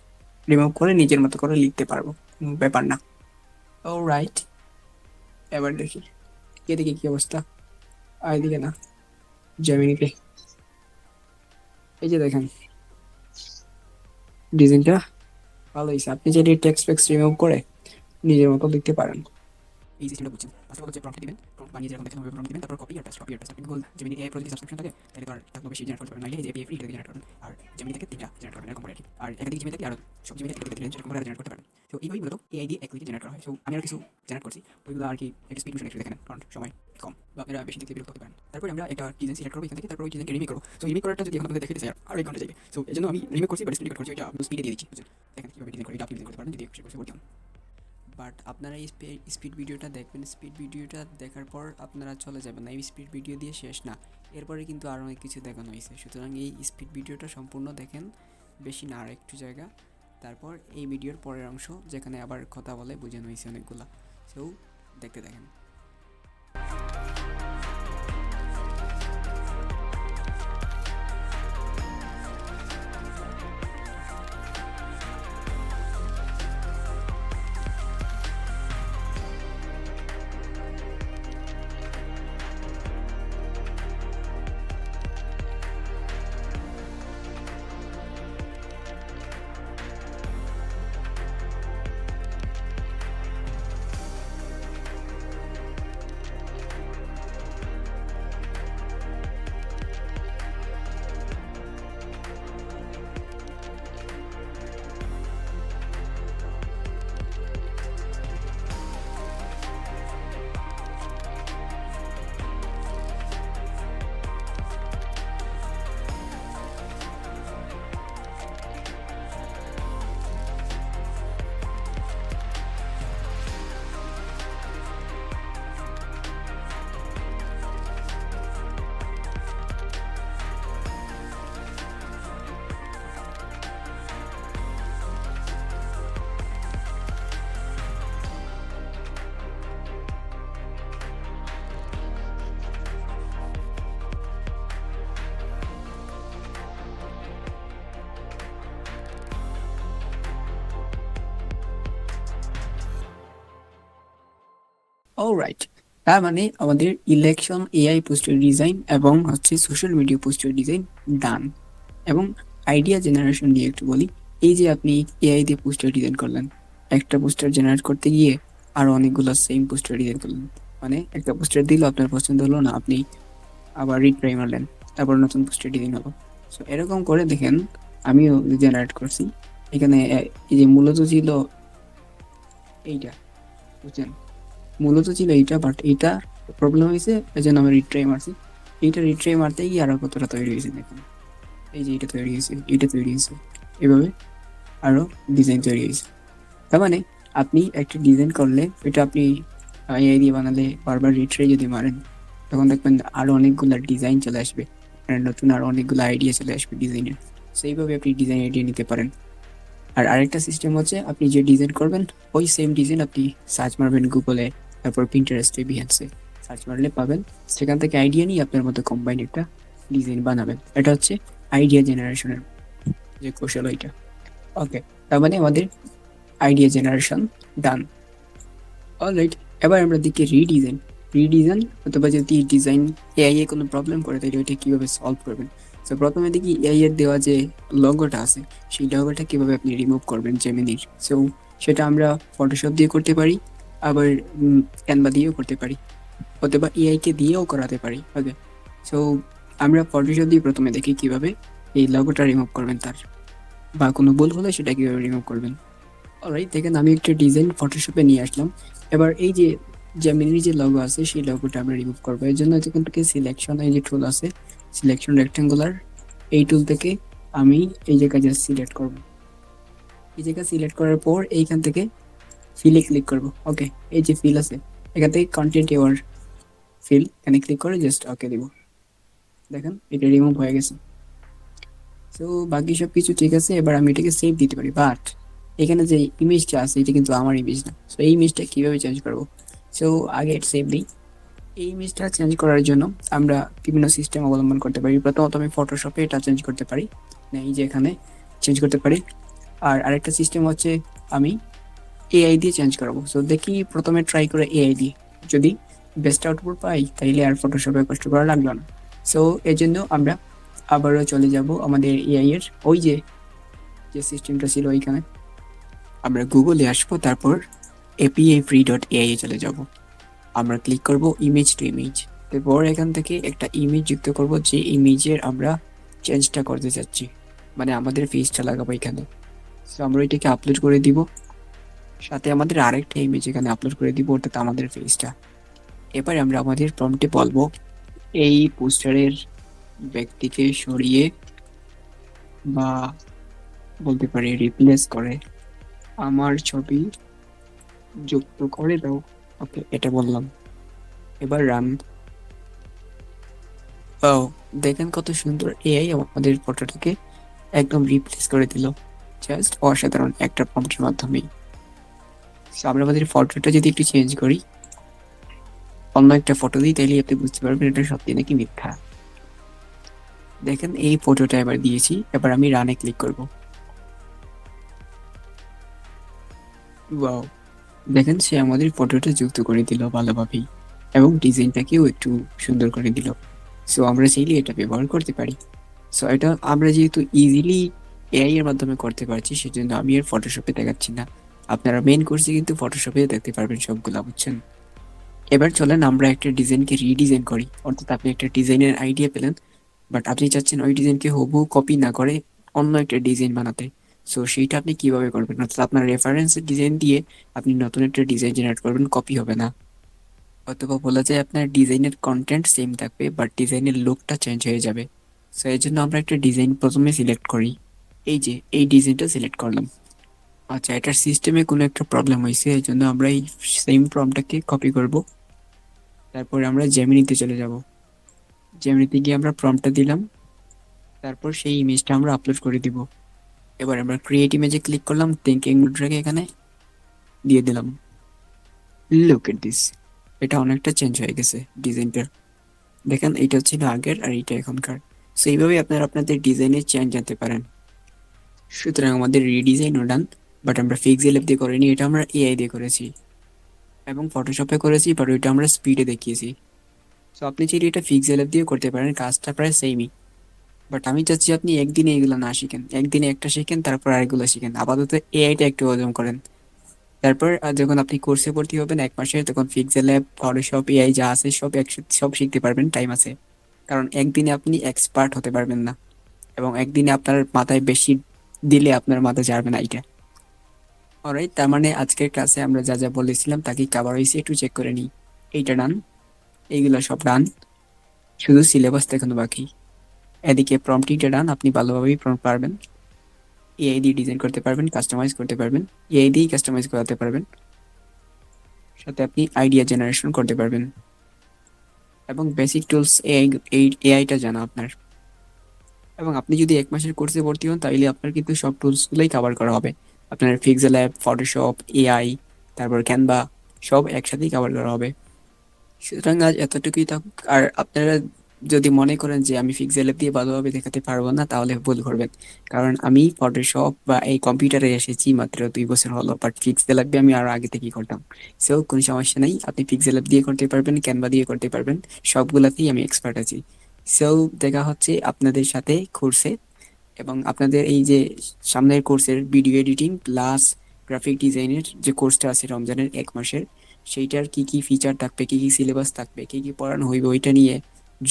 রিমুভ করে নিজের মতো করে লিখতে পারবো, কোনো ব্যাপার না। রাইট, এবার দেখি এদিকে কি অবস্থা, এদিকে না, জেমিনিকে। এই যে দেখেন ডিজাইনটা ভালো হয়েছে, আপনি যদি টেক্সট ফেক্স রিমুভ করে নিজের মতো লিখতে পারেন। এই সিস্টেমটা বুঝছেন। ফার্স্ট অফ অল হচ্ছে প্রম্পট দিবেন, প্রম্পট বানিয়ে যেরকম দেখেন প্রম্পট দিবেন, তারপর কপি আর পেস্ট, কপি আর পেস্ট। আপনি গুগল জেমিনি এআই প্রো যদি সাবস্ক্রিপশন থাকে তাহলে আর টাকা বেশি জেনারেট করতে পারেন, নাইলে এই যে এপিআই ফ্রি এটা জেনারেট করবেন। আর জেমিনি থেকে 3টা জেনারেট করবেন এরকম করে আর কি। আর একাধিক জেমিনি থেকে আর সব জেমিনি থেকে এরকম করে জেনারেট করতে পারেন। তো এইভাবেই মূলত এআই দিয়ে এক ক্লিকে জেনারেট করা হয়। সো আমি আর কিছু জেনারেট করছি, ওইগুলো আর কি একটু স্পিড মিশন একটু দেখেন, কারণ সময় কম বা আপনারা বেশি দেখতে বিরক্ত হতে পারেন। তারপরে আমরা একটা ডিজাইন সিলেক্ট করবো এখান থেকে, তারপর ওই ডিজাইনকে রিমেক করবো। সো রিমেক করাটা যদি এখন আপনাদের দেখতে চাই আর 1 ঘন্টা যাবে, সো এই জন্য আমি রিমেক করছি, বাট স্পিড করছি, ওইটা স্পিডে দিয়ে দিচ্ছি। দেখেন কিভাবে ডিজাইন করে, এটা আপনি ডিজাইন করতে পারেন যদি খুশি করতে পারেন। বাট আপনারা এই স্পিড ভিডিওটা দেখবেন, স্পিড ভিডিওটা দেখার পর আপনারা চলে যাবেন না, এই স্পিড ভিডিও দিয়ে শেষ না, এরপরে কিন্তু আরও অনেক কিছু দেখানো হয়েছে। সুতরাং এই স্পিড ভিডিওটা সম্পূর্ণ দেখেন, বেশি না আর একটু জায়গা। তারপর এই ভিডিওর পরের অংশ যেখানে আবার কথা বলে বোঝানো হয়েছে অনেকগুলা, সো দেখতে দেখেন। অলরাইট, তার মানে আমাদের ইলেকশন এআই পোস্টার ডিজাইন এবং হচ্ছে সোশ্যাল মিডিয়া পোস্টার ডিজাইন ডান। এবং আইডিয়া জেনারেশন নিয়ে একটু বলি। এই যে আপনি এআই দিয়ে পোস্টার ডিজাইন করলেন, একটা পোস্টার জেনারেট করতে গিয়ে আরো অনেকগুলো সেম পোস্টার ডিজাইন করলেন, মানে একটা পোস্টার দিল আপনার পছন্দ হলো না, আপনি আবার রিট্রাই মারলেন, তারপর নতুন পোস্টার ডিজাইন হলো। সো এরকম করে দেখেন আমিও জেনারেট করছি। এখানে এই যে মূলত ছিল এইটা, বুঝছেন, মূলত ছিল এইটা, বাট এইটা প্রবলেম হয়েছে, এই জন্য আমি রিট্রাই মারছি। এইটা রিট্রাই মারতে গিয়ে আরো কতটা তৈরি হয়েছে দেখুন, এই যে এটা তৈরি হয়েছে, এটা তৈরি হয়েছে, এভাবে আরো ডিজাইন তৈরি হয়েছে। তার মানে আপনি একটা ডিজাইন করলে এটা আপনি এআই দিয়ে বানালে বারবার রিট্রাই যদি মারেন, তখন দেখবেন আরো অনেকগুলো ডিজাইন চলে আসবে, আর নতুন আরো অনেকগুলো আইডিয়া চলে আসবে ডিজাইনের। সেইভাবে আপনি ডিজাইন আইডিয়া নিতে পারেন। আর আরেকটা সিস্টেম হচ্ছে, আপনি যে ডিজাইন করবেন ওই সেম ডিজাইন আপনি সার্চ মারবেন গুগলে, তারপর পিন্টারেস্টে, বিহান্সে সার্চ মারলে পাবেন, সেখান থেকে আইডিয়া নিয়ে আপনার মতো কম্বাইন একটা ডিজাইন বানাবেন। এটা হচ্ছে আইডিয়া জেনারেশনের যে কৌশল ওইটা। ওকে, তার মানে আমাদের আইডিয়া জেনারেশন ডান। অলরাইট, এবার আমরা দেখি রিডিজাইন অথবা যদি ডিজাইন এআই এ কোনো প্রবলেম করে তাহলে ওইটা কীভাবে সলভ করবেন। তো প্রথমে দেখি এআই এর দেওয়া যে লগোটা আছে সেই লগোটা কিভাবে আপনি রিমুভ করবেন জেমিনির। সো সেটা আমরা ফটোশপ দিয়ে করতে পারি, আবার ক্যানভা দিয়েও করতে পারি, অথবা এআই কে দিয়েও করাতে পারি। ওকে, সো আমরা ফটোশপ দিয়ে প্রথমে দেখি কিভাবে এই লগোটা রিমুভ করবেন, তার বা কোনো ভুল হলে সেটা কিভাবে রিমুভ করবেন। অলরাইট, দেখেন আমি একটা ডিজাইন ফটোশপে নিয়ে আসলাম। এবার এই যে জেমিনির যে লগো আছে সেই লগোটা আমরা রিমুভ করবো। এর জন্য এখান থেকে সিলেকশন, এই যে টুল আছে সিলেকশন রেক্টেঙ্গুলার, এই টুল থেকে আমি এই জায়গায় জাস্ট সিলেক্ট করব। এই জায়গা সিলেক্ট করার পর এইখান থেকে ফিলে ক্লিক করব। ওকে, এই যে ফিল আছে এখান থেকে কন্টেন্ট ইউর ফিল, এখানে ক্লিক করে জাস্ট ওকে দিব। দেখেন এটা রিমুভ হয়ে গেছে। সো বাকি সব কিছু ঠিক আছে। এবার আমি এটাকে সেভ দিতে পারি, বাট এখানে যে ইমেজটা আছে এটা কিন্তু আমার ইমেজ না। সো এই ইমেজটা কিভাবে চেঞ্জ করব? সো আগে সেভ দিই। এই ইমেজটা চেঞ্জ করার জন্য আমরা বিভিন্ন সিস্টেম অবলম্বন করতে পারি। প্রথমত আমি ফটোশপে এটা চেঞ্জ করতে পারি, এই যে এখানে চেঞ্জ করতে পারি। আর আরেকটা সিস্টেম হচ্ছে আমি এআই দিয়ে চেঞ্জ করাবো। সো দেখি প্রথমে ট্রাই করে এআই দিয়ে, যদি বেস্ট আউটপুট পাই তাইলে আর ফটোশপে কষ্ট করা লাগলো না। সো এই জন্য আমরা আবারও চলে যাব আমাদের এআই এর ওই যে যে সিস্টেমটা ছিল ওইখানে, আমরা গুগলে আসবো, তারপর api-free.ai এ চলে যাব। আমরা ক্লিক করব ইমেজ টু ইমেজ, তারপর এখান থেকে একটা ইমেজ যুক্ত করব যে ইমেজের আমরা চেঞ্জটা করতে চাচ্ছি, মানে আমাদের ফেসটা লাগাবো এখানে। সো আমরা এটাকে আপলোড করে দিব, সাথে আমাদের আরেকটা ইমেজ এখানে আপলোড করে দিব, অর্থাৎ আমাদের ফেসটা। এবার আমরা আমাদের প্রম্পটে বলবো এই পোস্টারের ব্যক্তিকে সরিয়ে বা বলতে পারি রিপ্লেস করে আমার ছবি যুক্ত করে দাও। ওকে, এটা বললাম। এবার রান। ও, দেখেন কত সুন্দর এআই আমাদের ফটোটাকে একদম রিপ্লেস করে দিল, জাস্ট অসাধারণ একটা প্রম্পটের মাধ্যমেই। আমরা আমাদের ফটোটা যদি একটু চেঞ্জ করি, অন্য একটা ফটো দিই, তাইলে আপনি বুঝতে পারবেন এটা সত্যি নাকি মিথ্যা। দেখেন এই ফটোটা এবার দিয়েছি, এবার আমি রানে ক্লিক করব। ওয়াও, দেখেন সে আমাদের ফটোটা যুক্ত করে দিল ভালোভাবেই, এবং ডিজাইনটাকেও একটু সুন্দর করে দিল। সো আমরা চাইলে এটা ব্যবহার করতে পারি। সো এটা আমরা যেহেতু ইজিলি এআই এর মাধ্যমে করতে পারছি, সেজন্য আমি আর ফটোশপে দেখাচ্ছি না। আপনারা মেন কোর্সে কিন্তু ফটোশপে দেখতে পারবেন সবগুলা, বুঝছেন? এবার চলেন আমরা একটা ডিজাইনকে রিডিজাইন করি। অর্থাৎ আপনি একটা ডিজাইনের আইডিয়া পেলেন, বাট আপনি চাচ্ছেন ওই ডিজাইনকে হুবহু কপি না করে অন্য একটা ডিজাইন বানাতে। সো সেইটা আপনি কিভাবে করবেন? অর্থাৎ আপনার রেফারেন্স ডিজাইন দিয়ে আপনি নতুন একটা ডিজাইন জেনারেট করবেন, কপি হবে না। অথবা বলা যায় আপনার ডিজাইনের কন্টেন্ট সেম থাকবে, বাট ডিজাইনের লুকটা চেঞ্জ হয়ে যাবে। সো এই জন্য আমরা একটা ডিজাইন প্রথমে সিলেক্ট করি। এই যে এই ডিজাইনটা সিলেক্ট করলাম। আচ্ছা, এটার সিস্টেমে কোনো একটা প্রবলেম হয়েছে, এই জন্য আমরা এই সেম প্রম্পটটাকে কপি করব। তারপর আমরা জেমিনিতে চলে যাব। জেমিনিতে গিয়ে আমরা প্রম্পটটা দিলাম, তারপর সেই ইমেজটা আমরা আপলোড করে দিব। এবার আমরা ক্রিয়েট ইমেজে ক্লিক করলাম, থিঙ্কিং মুডটাকে এখানে দিয়ে দিলাম। লুক এট দিস, এটা অনেকটা চেঞ্জ হয়ে গেছে ডিজাইনটা। দেখেন এইটা ছিল আগের আর এইটা এখনকার। সো এইভাবে আপনারা আপনাদের ডিজাইনের চেঞ্জ জানতে পারেন। সুতরাং আমাদের রিডিজাইনও ডান, বাট আমরা পিক্সেল অ্যাপ দিয়ে করিনি, এটা আমরা এআই দিয়ে করেছি এবং ফটোশপে করেছি, বাট ওইটা আমরা স্পিডে দেখিয়েছি। সো আপনি চাইলে এটা পিক্সেল অ্যাপ দিয়ে করতে পারেন, কাজটা প্রায় সেমই। বাট আমি চাচ্ছি আপনি একদিনে এগুলো না শিখেন, একদিনে একটা শিখেন, তারপর আরেকগুলো শিখেন। আপাতত এআইটা একটু অর্জন করেন, তারপর যখন আপনি কোর্সে ভর্তি হবেন 1 মাসে, তখন পিক্সেল অ্যাপ, ফটোশপ, এআই যা আছে সব একসাথে সব শিখতে পারবেন, টাইম আছে। কারণ একদিনে আপনি এক্সপার্ট হতে পারবেন না, এবং একদিনে আপনার মাথায় বেশি দিলে আপনার মাথায় যাবে না এটা। অলরাইট, তার মানে আজকের ক্লাসে আমরা যা যা বলেছিলাম তাকে কভার হয়েছে, একটু চেক করে নিই। এইটা ডান, এইগুলো সব ডান, শুধু সিলেবাস দেখানো বাকি। এদিকে প্রম্পটিংটা ডান, আপনি ভালোভাবেই প্রম্পট পারবেন, এআই দিয়ে ডিজাইন করতে পারবেন, কাস্টমাইজ করতে পারবেন, এআই দিয়েই কাস্টমাইজ করাতে পারবেন, সাথে আপনি আইডিয়া জেনারেশন করতে পারবেন, এবং বেসিক টুলস এআই, এই এআইটা জানা আপনার। এবং আপনি যদি 1 মাসের কোর্সে ভর্তি হন, তাহলে আপনার কিন্তু সব টুলসগুলোই কভার করা হবে। আপনার পিক্সেল অ্যাপ, ফটোশপ, এআই, তারপর ক্যানভা, সব একসাথেই কভার করা হবে। সুতরাং আজ এতটুকুই থাকুক। আর আপনারা যদি মনে করেন যে আমি পিক্সেল অ্যাপ দিয়ে ভালোভাবে দেখাতে পারবো না, তাহলে ভুল করবেন। কারণ আমি ফটোশপ বা এই কম্পিউটারে এসেছি মাত্র 2 বছর হলো, বাট পিক্সেল অ্যাপ আমি আরো আগে থেকেই করতাম। সো কোনো সমস্যা নেই, আপনি পিক্সেল অ্যাপ দিয়ে করতে পারবেন, ক্যানভা দিয়ে করতে পারবেন, সবগুলাতেই আমি এক্সপার্ট আছি। সো দেখা হচ্ছে আপনাদের সাথে কোর্সে, এবং আপনাদের এই যে সামনের কোর্সের ভিডিও এডিটিং প্লাস গ্রাফিক ডিজাইনের যে কোর্সটা আছে রমজানের 1 মাসের, সেইটার কি কি ফিচার থাকবে, কি কি সিলেবাস থাকবে, কি কি পড়ানো হইবে, ওইটা নিয়ে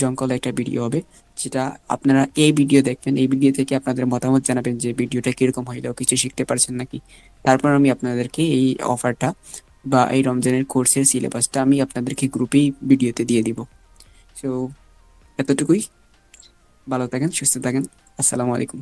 জঙ্কল একটা ভিডিও হবে, যেটা আপনারা এই ভিডিও দেখবেন। এই ভিডিও থেকে আপনাদের মতামত জানাবেন যে ভিডিওটা কিরকম হইলো, কিছু শিখতে পারছেন নাকি। তারপর আমি আপনাদেরকে এই অফারটা বা এই রমজানের কোর্সের সিলেবাসটা আমি আপনাদেরকে গ্রুপেই ভিডিওতে দিয়ে দিব। সো এতটুকুই। ভালো থাকেন, সুস্থ থাকেন। আসসালামু আলাইকুম।